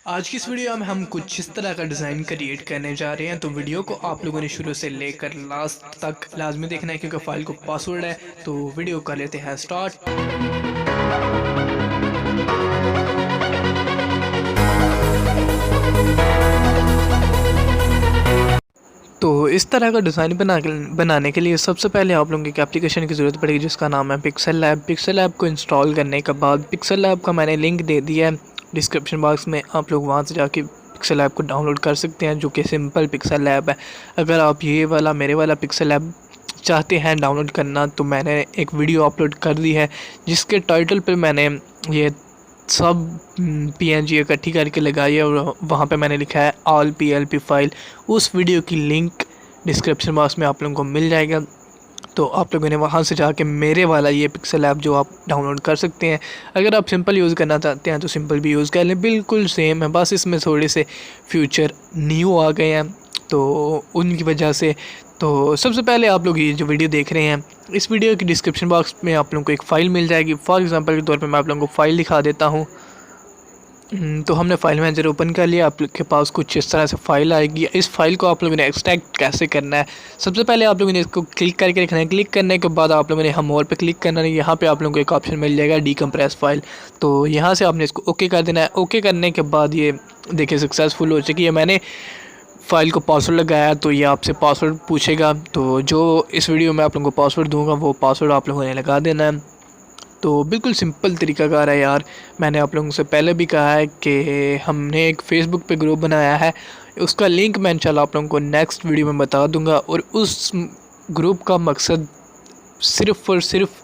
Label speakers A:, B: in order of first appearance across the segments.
A: आज की इस वीडियो में हम कुछ इस तरह का डिज़ाइन क्रिएट करने जा रहे हैं, तो वीडियो को आप लोगों ने शुरू से लेकर लास्ट तक लाजमी देखना है क्योंकि फाइल को पासवर्ड है। तो वीडियो कर लेते हैं स्टार्ट। तो इस तरह का डिज़ाइन बनाने के लिए सबसे पहले आप लोगों की एक एप्लीकेशन की ज़रूरत पड़ेगी जिसका नाम है पिक्सेलैब। पिक्सेलैब को इंस्टॉल करने के बाद पिक्सेलैब का मैंने लिंक दे दिया है डिस्क्रिप्शन बॉक्स में, आप लोग वहाँ से जाके पिक्सेलैब को डाउनलोड कर सकते हैं, जो कि सिंपल पिक्सेलैब है। अगर आप ये वाला मेरे वाला पिक्सेलैब चाहते हैं डाउनलोड करना, तो मैंने एक वीडियो अपलोड कर दी है जिसके टाइटल पे मैंने ये सब PNG इकट्ठी करके लगाई है और वहाँ पे मैंने लिखा है ऑल PLP फाइल। उस वीडियो की लिंक डिस्क्रिप्शन बॉक्स में आप लोगों को मिल जाएगा, तो आप लोगों ने वहाँ से जाके मेरे वाला ये पिक्सेलैब जो आप डाउनलोड कर सकते हैं। अगर आप सिंपल यूज़ करना चाहते हैं तो सिंपल भी यूज़ कर लें, बिल्कुल सेम है, बस इसमें थोड़े से फ्यूचर न्यू आ गए हैं तो उनकी वजह से। तो सबसे पहले आप लोग ये जो वीडियो देख रहे हैं, इस वीडियो की डिस्क्रिप्शन बॉक्स में आप लोगों को एक फ़ाइल मिल जाएगी। फॉर एग्ज़ाम्पल के तौर पे मैं आप लोगों को फ़ाइल दिखा देता हूँ। तो हमने फाइल मैनेजर ओपन कर लिया, आप लोग के पास कुछ इस तरह से फ़ाइल आएगी। इस फाइल को आप लोगों ने एक्सट्रैक्ट कैसे करना है, सबसे पहले आप लोगों ने इसको क्लिक करके रखना है। क्लिक करने के बाद आप लोगों ने हम और पे क्लिक करना है। यहाँ पे आप लोगों को एक ऑप्शन मिल जाएगा डीकम्प्रेस फाइल, तो यहाँ से आपने इसको ओके कर देना है। ओके करने के बाद ये देखिए सक्सेसफुल हो चुकी है। मैंने फ़ाइल को पासवर्ड लगाया तो ये आपसे पासवर्ड पूछेगा, तो जो इस वीडियो में आप लोगों को पासवर्ड दूंगा वो पासवर्ड आप लोगों ने लगा देना है। तो बिल्कुल सिंपल तरीकाकार है यार। मैंने आप लोगों से पहले भी कहा है कि हमने एक फ़ेसबुक पे ग्रुप बनाया है, उसका लिंक मैं इंशाल्लाह आप लोगों को नेक्स्ट वीडियो में बता दूंगा। और उस ग्रुप का मकसद सिर्फ़ और सिर्फ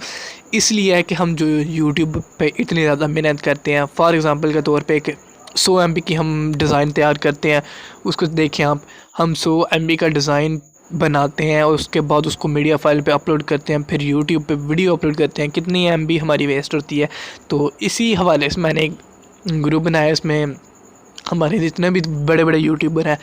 A: इसलिए है कि हम जो यूट्यूब पे इतनी ज़्यादा मेहनत करते हैं, फॉर एग्ज़ाम्पल के तौर पे एक 100 MB की हम डिज़ाइन तैयार करते हैं, उसको देखें आप, हम 100 MB का डिज़ाइन बनाते हैं और उसके बाद उसको मीडिया फाइल पे अपलोड करते हैं, फिर यूट्यूब पे वीडियो अपलोड करते हैं, कितनी MB हमारी वेस्ट होती है। तो इसी हवाले से मैंने एक ग्रुप बनाया, इसमें हमारे जितने भी बड़े बड़े यूट्यूबर हैं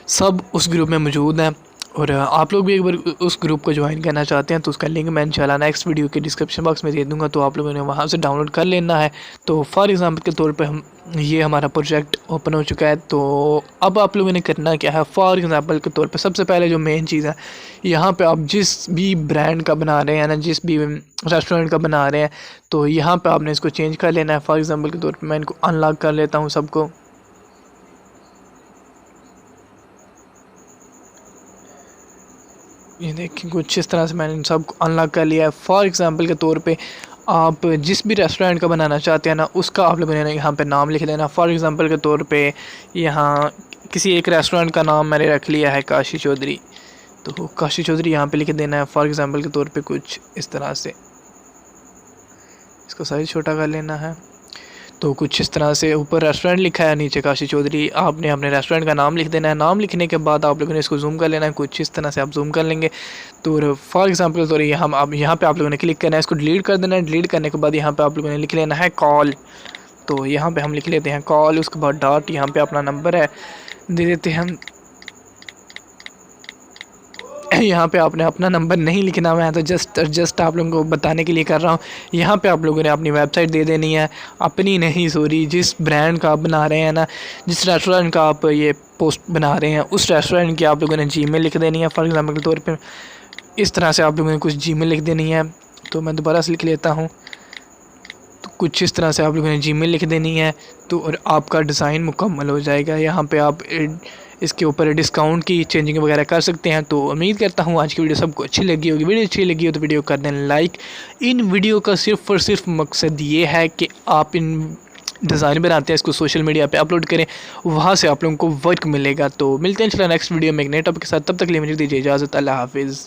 A: सब उस ग्रुप में मौजूद हैं। और आप लोग भी एक बार उस ग्रुप को ज्वाइन करना चाहते हैं तो उसका लिंक मैं इंशाल्लाह नेक्स्ट वीडियो के डिस्क्रिप्शन बॉक्स में दे दूंगा, तो आप लोगों ने वहाँ से डाउनलोड कर लेना है। तो फॉर एग्ज़ाम्पल के तौर पे हम ये हमारा प्रोजेक्ट ओपन हो चुका है। तो अब आप लोगों ने करना क्या है, फॉर एग्ज़ाम्पल के तौर पे सबसे पहले जो मेन चीज़ है, यहाँ पे आप जिस भी ब्रांड का बना रहे हैं ना, जिस भी रेस्टोरेंट का बना रहे हैं, तो यहाँ पर आपने इसको चेंज कर लेना है। फॉर एग्ज़ाम्पल के तौर पर मैं इनको अनलॉक कर लेता हूँ सबको। ये देखिए कुछ इस तरह से मैंने इन सब को अनलॉक कर लिया है। फॉर एग्ज़ाम्पल के तौर पे आप जिस भी रेस्टोरेंट का बनाना चाहते हैं ना, उसका आप लोगों ने यहाँ पे नाम लिख देना। फॉर एग्ज़ाम्पल के तौर पे यहाँ किसी एक रेस्टोरेंट का नाम मैंने रख लिया है काशी चौधरी, तो काशी चौधरी यहाँ पे लिख देना है। फॉर एग्ज़ाम्पल के तौर पे कुछ इस तरह से, इसको साइज़ छोटा कर लेना है। तो कुछ इस तरह से ऊपर रेस्टोरेंट लिखा है, नीचे काशी चौधरी, आपने अपने रेस्टोरेंट का नाम लिख देना है। नाम लिखने के बाद आप लोगों ने इसको जूम कर लेना है, कुछ इस तरह से आप जूम कर लेंगे। तो फॉर एग्ज़ाम्पल तो यहाँ पे आप लोगों ने क्लिक करना है, इसको डिलीट कर देना है। डिलीट करने के बाद यहाँ पे आप लोगों ने लिख लेना है कॉल, तो यहाँ पे हम लिख लेते हैं कॉल। उसके बाद डॉट, यहाँ पे अपना नंबर है दे देते हैं हम। यहाँ पे आपने अपना नंबर नहीं लिखना, मैं तो जस्ट आप लोगों को बताने के लिए कर रहा हूँ। यहाँ पे आप लोगों ने अपनी वेबसाइट दे देनी है, अपनी नहीं सॉरी, जिस ब्रांड का आप बना रहे हैं ना, जिस रेस्टोरेंट का आप ये पोस्ट बना रहे हैं, उस रेस्टोरेंट की आप लोगों ने जीमेल लिख देनी है। फॉर एग्ज़ाम्पल के तौर पे इस तरह से आप लोगों ने कुछ जीमेल लिख देनी है, तो मैं दोबारा से लिख लेता हूँ। तो कुछ इस तरह से आप लोगों ने जीमेल लिख देनी है, तो और आपका डिज़ाइन मुकम्मल हो जाएगा। यहाँ पर आप इसके ऊपर डिस्काउंट की चेंजिंग वगैरह कर सकते हैं। तो उम्मीद करता हूँ आज की वीडियो सबको अच्छी लगी होगी। वीडियो अच्छी लगी हो तो वीडियो कर दें लाइक। इन वीडियो का सिर्फ़ और सिर्फ मकसद ये है कि आप इन डिज़ाइन बनाते हैं इसको सोशल मीडिया पे अपलोड करें, वहाँ से आप लोगों को वर्क मिलेगा। तो मिलते हैं इंशाल्लाह नेक्स्ट वीडियो में एक नए टॉपिक के साथ, तब तक के लिए मुझे दीजिए इजाज़त। अल्लाह हाफिज़।